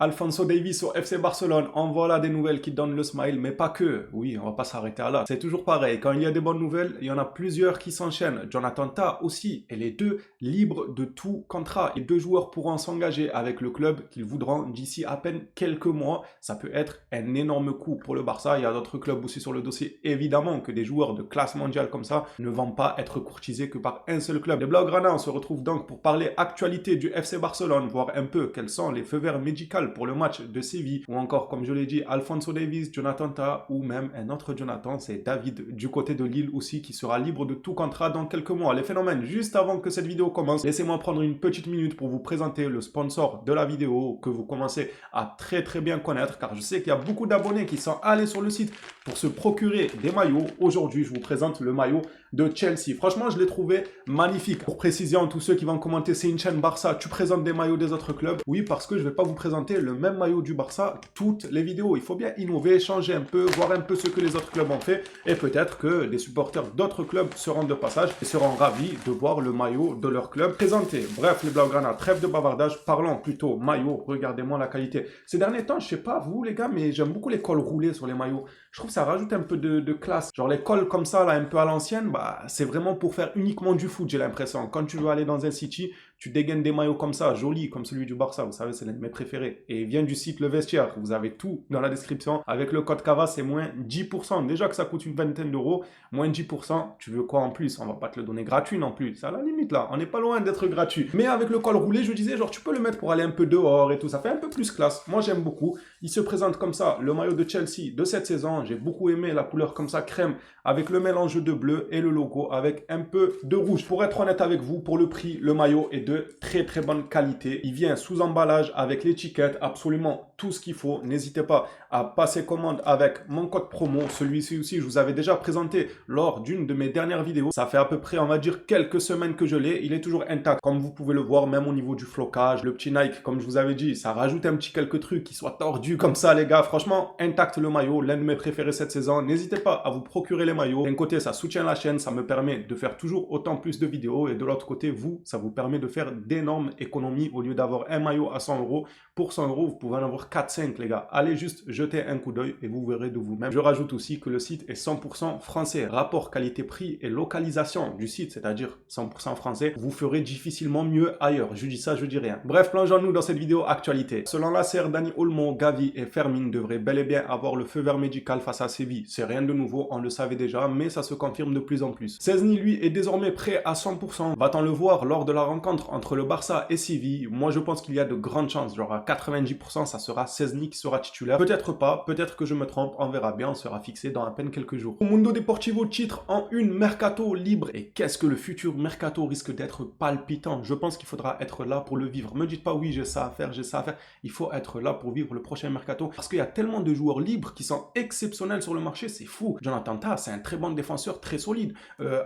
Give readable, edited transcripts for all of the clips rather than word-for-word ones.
Alphonso Davies au FC Barcelone, en voilà des nouvelles qui donnent le smile, mais pas que. Oui, on va pas s'arrêter à là. C'est toujours pareil, quand il y a des bonnes nouvelles, il y en a plusieurs qui s'enchaînent. Jonathan Tah aussi, et les deux libres de tout contrat. Les deux joueurs pourront s'engager avec le club qu'ils voudront d'ici à peine quelques mois. Ça peut être un énorme coup pour le Barça. Il y a d'autres clubs aussi sur le dossier. Évidemment que des joueurs de classe mondiale comme ça ne vont pas être courtisés que par un seul club. Les Blaugrana, on se retrouve donc pour parler actualité du FC Barcelone, voir un peu quels sont les feux verts médicaux pour le match de Séville, ou encore, comme je l'ai dit, Alphonso Davies, Jonathan Tah, ou même un autre Jonathan, c'est David du côté de Lille aussi, qui sera libre de tout contrat dans quelques mois. Les phénomènes, juste avant que cette vidéo commence, laissez-moi prendre une petite minute pour vous présenter le sponsor de la vidéo que vous commencez à très bien connaître, car je sais qu'il y a beaucoup d'abonnés qui sont allés sur le site pour se procurer des maillots. Aujourd'hui, je vous présente le maillot de Chelsea. Franchement, je l'ai trouvé magnifique. Pour précision, tous ceux qui vont commenter, c'est une chaîne Barça, tu présentes des maillots des autres clubs. Oui, parce que je ne vais pas vous présenter le même maillot du Barça toutes les vidéos. Il faut bien innover, changer un peu, voir un peu ce que les autres clubs ont fait. Et peut-être que des supporters d'autres clubs seront de passage et seront ravis de voir le maillot de leur club présenté. Bref, les Blaugrana, trêve de bavardage, parlons plutôt maillot. Regardez-moi la qualité. Ces derniers temps, je sais pas vous les gars, mais j'aime beaucoup les cols roulés sur les maillots. Je trouve que ça rajoute un peu de classe. Genre les cols comme ça, là, un peu à l'ancienne, bah, c'est vraiment pour faire uniquement du foot, j'ai l'impression. Quand tu veux aller dans un city, tu dégaines des maillots comme ça, jolis, comme celui du Barça. Vous savez, c'est l'un de mes préférés. Et il vient du site Le Vestiaire. Vous avez tout dans la description. Avec le code CAVA, c'est moins 10%. Déjà que ça coûte une vingtaine d'euros, moins 10%. Tu veux quoi en plus? On va pas te le donner gratuit non plus. C'est à la limite là. On n'est pas loin d'être gratuit. Mais avec le col roulé, je disais, genre, tu peux le mettre pour aller un peu dehors et tout. Ça fait un peu plus classe. Moi, j'aime beaucoup. Il se présente comme ça, le maillot de Chelsea de cette saison. J'ai beaucoup aimé la couleur comme ça, crème, avec le mélange de bleu et le logo avec un peu de rouge. Pour être honnête avec vous, pour le prix, le maillot est de très bonne qualité. Il vient sous emballage avec l'étiquette, absolument tout ce qu'il faut. N'hésitez pas à passer commande avec mon code promo. Celui-ci aussi, je vous avais déjà présenté lors d'une de mes dernières vidéos. Ça fait à peu près, on va dire, quelques semaines que je l'ai. Il est toujours intact. Comme vous pouvez le voir, même au niveau du flocage, le petit Nike, comme je vous avais dit, ça rajoute un petit quelques trucs qui soient tordus comme ça, les gars. Franchement, intact le maillot, l'un de mes préférés cette saison. N'hésitez pas à vous procurer les maillots. D'un côté, ça soutient la chaîne, ça me permet de faire toujours autant plus de vidéos. Et de l'autre côté, vous, ça vous permet de faire d'énormes économies. Au lieu d'avoir un maillot à 100 euros, pour 100 euros, vous pouvez en avoir 4-5, les gars. Allez juste jeter un coup d'œil et vous verrez de vous-même. Je rajoute aussi que le site est 100% français. Rapport qualité-prix et localisation du site, c'est-à-dire 100% français, vous ferez difficilement mieux ailleurs. Je dis ça, je dis rien. Bref, plongeons-nous dans cette vidéo actualité. Selon la CR, Dani Olmo, Gavi et Fermin devraient bel et bien avoir le feu vert médical face à Séville. C'est rien de nouveau, on le savait déjà, mais ça se confirme de plus en plus. Szczęsny, lui, est désormais prêt à 100%. Va-t-on le voir lors de la rencontre entre le Barça et Séville? Moi, je pense qu'il y a de grandes chances. Genre à 90%, ça sera Szczęsny qui sera titulaire. Peut-être pas, peut-être que je me trompe, on verra bien, on sera fixé dans à peine quelques jours. Mundo Deportivo titre en une mercato libre. Et qu'est-ce que le futur mercato risque d'être palpitant? Je pense qu'il faudra être là pour le vivre. Me dites pas oui, j'ai ça à faire, j'ai ça à faire. Il faut être là pour vivre le prochain mercato parce qu'il y a tellement de joueurs libres qui sont exceptionnels sur le marché, c'est fou. Jonathan Tah, c'est un très bon défenseur, très solide.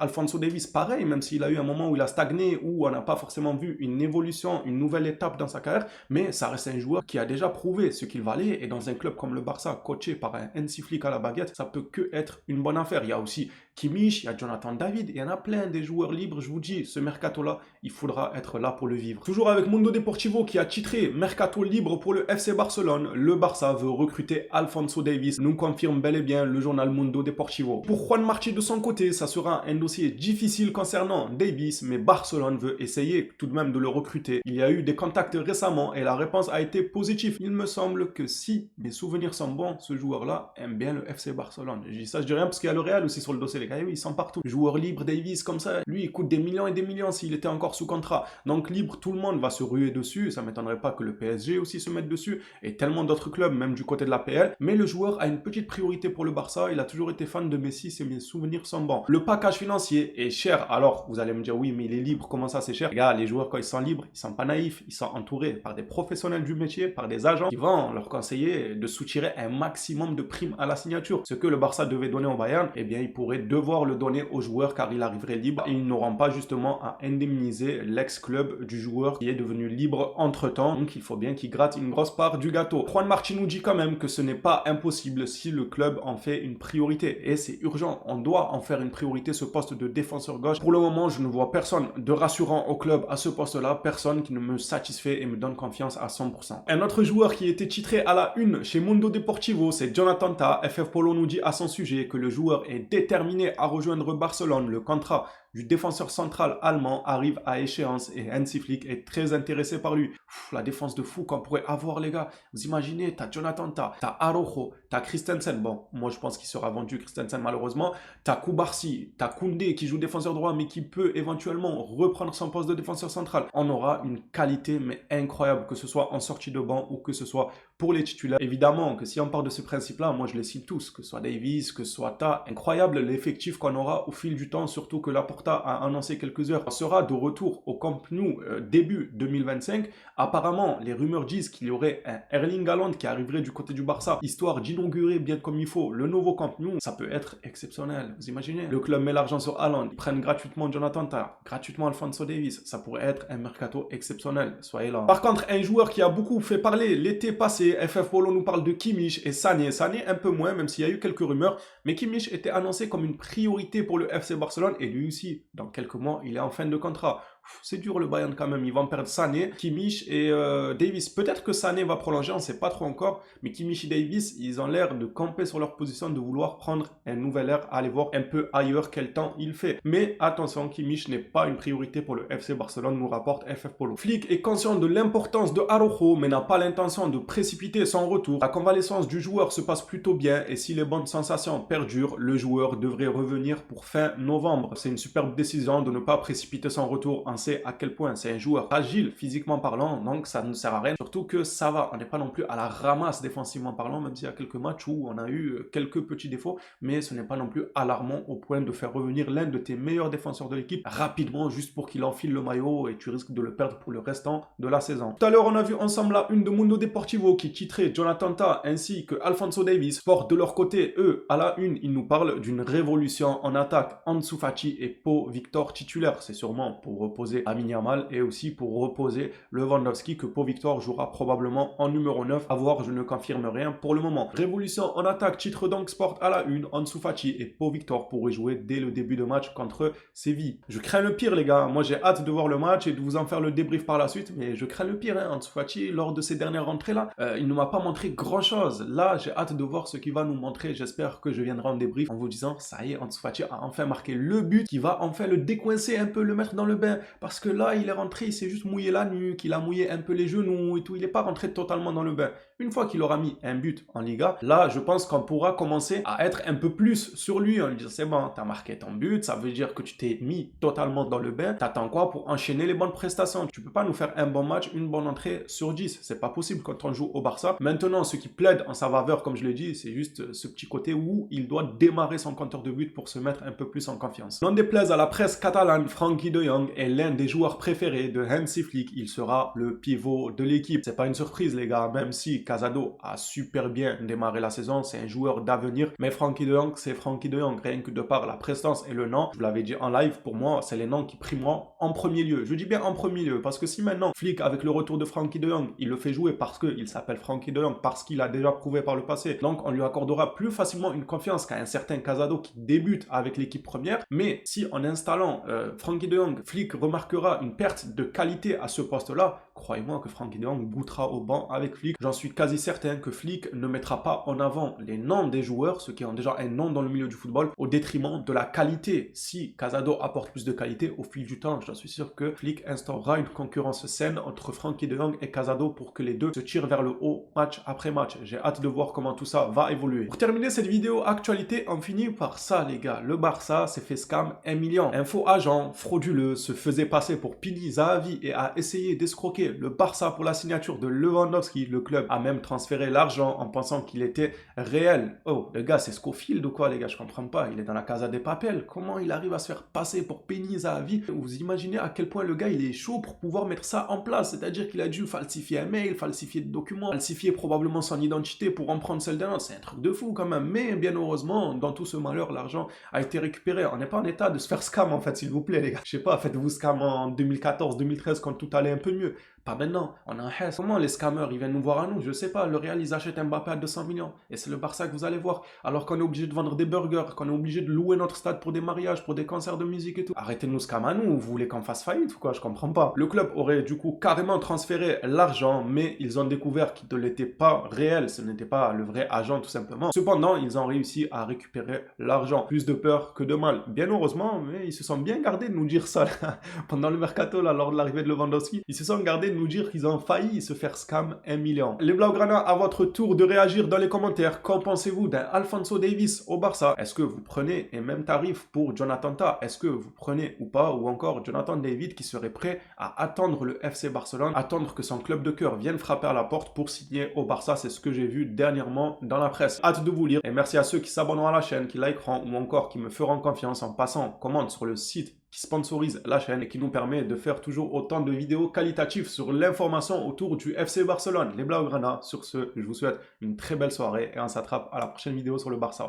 Alphonso Davies, pareil, même s'il a eu un moment où il a stagné, où on n'a pas forcément vu une évolution, une nouvelle étape dans sa carrière, mais ça reste un joueur qui a déjà prouvé ce qu'il valait, et dans un club comme le Barça, coaché par un Hansi Flick à la baguette, ça peut que être une bonne affaire. Il y a aussi Kimmich, il y a Jonathan David, il y en a plein des joueurs libres, je vous dis, ce mercato-là, il faudra être là pour le vivre. Toujours avec Mundo Deportivo qui a titré mercato libre pour le FC Barcelone, le Barça veut recruter Alphonso Davies, nous confirme bel et bien le journal Mundo Deportivo. Pour Juan Martí de son côté, ça sera un dossier difficile concernant Davies, mais Barcelone veut essayer tout de même de le recruter. Il y a eu des contacts récemment et la réponse a été positive. Il me semble que si mes souvenirs sont bons, ce joueur-là aime bien le FC Barcelone. Je dis ça, je dis rien parce qu'il y a le Real aussi sur le dossier, les gars, oui, ils sont partout. Joueur libre, Davies, comme ça, lui, il coûte des millions et des millions s'il était encore sous contrat. Donc libre, tout le monde va se ruer dessus. Ça m'étonnerait pas que le PSG aussi se mette dessus et tellement d'autres clubs, même du côté de la PL. Mais le joueur a une petite priorité pour le Barça. Il a toujours été fan de Messi, si mes souvenirs sont bons. Le package financier est cher. Alors, vous allez me dire, oui, mais il est libre, comment ça c'est cher? Les gars, les joueurs, quand ils sont libres, ils sont pas naïfs. Ils sont entourés par des professionnels du métier, par des agents qui vont leur conseiller de soutirer un maximum de primes à la signature. Ce que le Barça devait donner au Bayern, eh bien, il pourrait devoir le donner aux joueurs car il arriverait libre et ils n'auront pas justement à indemniser l'ex-club du joueur qui est devenu libre entre-temps. Donc il faut bien qu'il gratte une grosse part du gâteau. Juan Martín nous dit quand même que ce n'est pas impossible si le club en fait une priorité. Et c'est urgent, on doit en faire une priorité ce poste de défenseur gauche. Pour le moment, je ne vois personne de rassurant au club à ce poste-là, personne qui ne me satisfait et me donne confiance à 100%. Un autre joueur qui était titré à la une chez Mundo Deportivo, c'est Jonathan Tah. FF Polo nous dit à son sujet que le joueur est déterminé à rejoindre Barcelone. Le contrat du défenseur central allemand arrive à échéance et Hansi Flick est très intéressé par lui. La défense de fou qu'on pourrait avoir, les gars. Vous imaginez, t'as Jonathan Tah, t'as Araujo, t'as Christensen. Bon, moi je pense qu'il sera vendu, Christensen, malheureusement. T'as Koubarsi, t'as Koundé qui joue défenseur droit mais qui peut éventuellement reprendre son poste de défenseur central. On aura une qualité mais incroyable, que ce soit en sortie de banc ou que ce soit pour les titulaires. Évidemment que si on part de ce principe-là, moi je les cite tous, que ce soit Davies, que ce soit Tah. Incroyable l'effectif qu'on aura au fil du temps, surtout que Laporta a annoncé quelques heures, sera de retour au Camp Nou début 2025. Apparemment, les rumeurs disent qu'il y aurait un Erling Haaland qui arriverait du côté du Barça, histoire d'inaugurer bien comme il faut le nouveau Camp Nou. Ça peut être exceptionnel, vous imaginez? Le club met l'argent sur Haaland, ils prennent gratuitement Jonathan Tah, gratuitement Alphonso Davies. Ça pourrait être un mercato exceptionnel, soyez là. Par contre, un joueur qui a beaucoup fait parler l'été passé, FF Polo nous parle de Kimmich et Sané. Sané un peu moins, même s'il y a eu quelques rumeurs, mais Kimmich était annoncé comme une priorité pour le FC Barcelone et lui aussi, dans quelques mois, il est en fin de contrat. C'est dur le Bayern quand même, ils vont perdre Sané, Kimmich et Davies. Peut-être que Sané va prolonger, on ne sait pas trop encore, mais Kimmich et Davies, ils ont l'air de camper sur leur position, de vouloir prendre un nouvel air, aller voir un peu ailleurs quel temps il fait. Mais attention, Kimmich n'est pas une priorité pour le FC Barcelone, nous rapporte FF Polo. Flick est conscient de l'importance de Araujo, mais n'a pas l'intention de précipiter son retour. La convalescence du joueur se passe plutôt bien et si les bonnes sensations perdurent, le joueur devrait revenir pour fin novembre. C'est une superbe décision de ne pas précipiter son retour. On sait à quel point c'est un joueur fragile physiquement parlant, donc ça ne sert à rien. Surtout que ça va, on n'est pas non plus à la ramasse défensivement parlant, même s'il y a quelques matchs où on a eu quelques petits défauts, mais ce n'est pas non plus alarmant au point de faire revenir l'un de tes meilleurs défenseurs de l'équipe rapidement juste pour qu'il enfile le maillot et tu risques de le perdre pour le restant de la saison. Tout à l'heure, on a vu ensemble la une de Mundo Deportivo qui titrait Jonathan Tah ainsi que Alphonso Davies. Sport de leur côté, eux, à la une, ils nous parlent d'une révolution en attaque. Ansu Fati et Pau Victor titulaires. C'est sûrement pour reposer Lamine Yamal et aussi pour reposer Lewandowski que Pau Victor jouera probablement en numéro 9. À voir, je ne confirme rien pour le moment. Révolution en attaque, titre donc Sport à la une. Ansu Fati et Pau Victor pourraient jouer dès le début de match contre Séville. Je crains le pire, les gars. Moi, j'ai hâte de voir le match et de vous en faire le débrief par la suite, mais je crains le pire. Ansu Fati, lors de ses dernières rentrées là, il ne m'a pas montré grand chose. Là, j'ai hâte de voir ce qu'il va nous montrer. J'espère que je viendrai en débrief en vous disant ça y est, Ansu Fati a enfin marqué le but qui va enfin le décoincer un peu, le mettre dans le bain. Parce que là, il est rentré, il s'est juste mouillé la nuque, il a mouillé un peu les genoux et tout. Il n'est pas rentré totalement dans le bain. Une fois qu'il aura mis un but en Liga, là, je pense qu'on pourra commencer à être un peu plus sur lui. On lui dit, c'est bon, t'as marqué ton but, ça veut dire que tu t'es mis totalement dans le bain. T'attends quoi pour enchaîner les bonnes prestations? Tu peux pas nous faire un bon match, une bonne entrée sur 10. C'est pas possible quand on joue au Barça. Maintenant, ce qui plaide en sa faveur, comme je l'ai dit, c'est juste ce petit côté où il doit démarrer son compteur de but pour se mettre un peu plus en confiance. N'en déplaise à la presse catalane, Frenkie de Jong est l'un des joueurs préférés de Hansi Flick. Il sera le pivot de l'équipe. C'est pas une surprise, les gars, même si Casado a super bien démarré la saison, c'est un joueur d'avenir, mais Frenkie de Jong, c'est Frenkie de Jong, rien que de par la prestance et le nom. Je vous l'avais dit en live, pour moi, c'est les noms qui primeront en premier lieu. Je dis bien en premier lieu, parce que si maintenant, Flick, avec le retour de Frenkie de Jong, il le fait jouer parce qu'il s'appelle Frenkie de Jong, parce qu'il a déjà prouvé par le passé, donc on lui accordera plus facilement une confiance qu'à un certain Casado qui débute avec l'équipe première, mais si en installant Frenkie de Jong, Flick remarquera une perte de qualité à ce poste-là, croyez-moi que Frenkie de Jong goûtera au banc avec Flick. J'en suis quasi certain que Flick ne mettra pas en avant les noms des joueurs, ceux qui ont déjà un nom dans le milieu du football, au détriment de la qualité. Si Casado apporte plus de qualité au fil du temps, j'en suis sûr que Flick instaurera une concurrence saine entre Frenkie de Jong et Casado pour que les deux se tirent vers le haut match après match. J'ai hâte de voir comment tout ça va évoluer. Pour terminer cette vidéo actualité, on finit par ça, les gars. Le Barça s'est fait scam 1 million. Un faux agent frauduleux se faisait passer pour Pini Zahavi et a essayé d'escroquer février, le Barça pour la signature de Lewandowski. Le club a même transféré l'argent en pensant qu'il était réel. Oh, le gars, c'est Scofield ou quoi, les gars? Je comprends pas. Il est dans la Casa des Papel. Comment il arrive à se faire passer pour Penny Zahavi? Vous imaginez à quel point le gars, il est chaud pour pouvoir mettre ça en place. C'est-à-dire qu'il a dû falsifier un mail, falsifier des documents, falsifier probablement son identité pour en prendre celle d'un autre. C'est un truc de fou quand même. Mais bien heureusement, dans tout ce malheur, l'argent a été récupéré. On n'est pas en état de se faire scam en fait, s'il vous plaît, les gars. Je sais pas, faites-vous scam en 2014, 2013 quand tout allait un peu mieux. Pas maintenant, on a un hess. Comment les scammers, ils viennent nous voir à nous? Je sais pas, le Real, ils achètent Mbappé à 200 millions. Et c'est le Barça que vous allez voir. Alors qu'on est obligé de vendre des burgers, qu'on est obligé de louer notre stade pour des mariages, pour des concerts de musique et tout. Arrêtez de nous scam à nous, vous voulez qu'on fasse faillite ou quoi? Je comprends pas. Le club aurait du coup carrément transféré l'argent, mais ils ont découvert qu'il ne l'était pas réel, ce n'était pas le vrai agent tout simplement. Cependant, ils ont réussi à récupérer l'argent. Plus de peur que de mal. Bien heureusement, mais ils se sont bien gardés de nous dire ça là. Pendant le mercato, là, lors de l'arrivée de Lewandowski. Ils se sont gardés de nous dire qu'ils ont failli se faire scam 1 million. Les Blaugrana, à votre tour de réagir dans les commentaires. Qu'en pensez-vous d'un Alphonso Davies au Barça? Est-ce que vous prenez les mêmes tarifs pour Jonathan Tah? Est-ce que vous prenez ou pas? Ou encore Jonathan David qui serait prêt à attendre le FC Barcelone, attendre que son club de cœur vienne frapper à la porte pour signer au Barça? C'est ce que j'ai vu dernièrement dans la presse. Hâte de vous lire. Et merci à ceux qui s'abonneront à la chaîne, qui likeront ou encore qui me feront confiance en passant commande sur le site qui sponsorise la chaîne et qui nous permet de faire toujours autant de vidéos qualitatives sur l'information autour du FC Barcelone. Les Blaugrana, sur ce, je vous souhaite une très belle soirée et on s'attrape à la prochaine vidéo sur le Barça.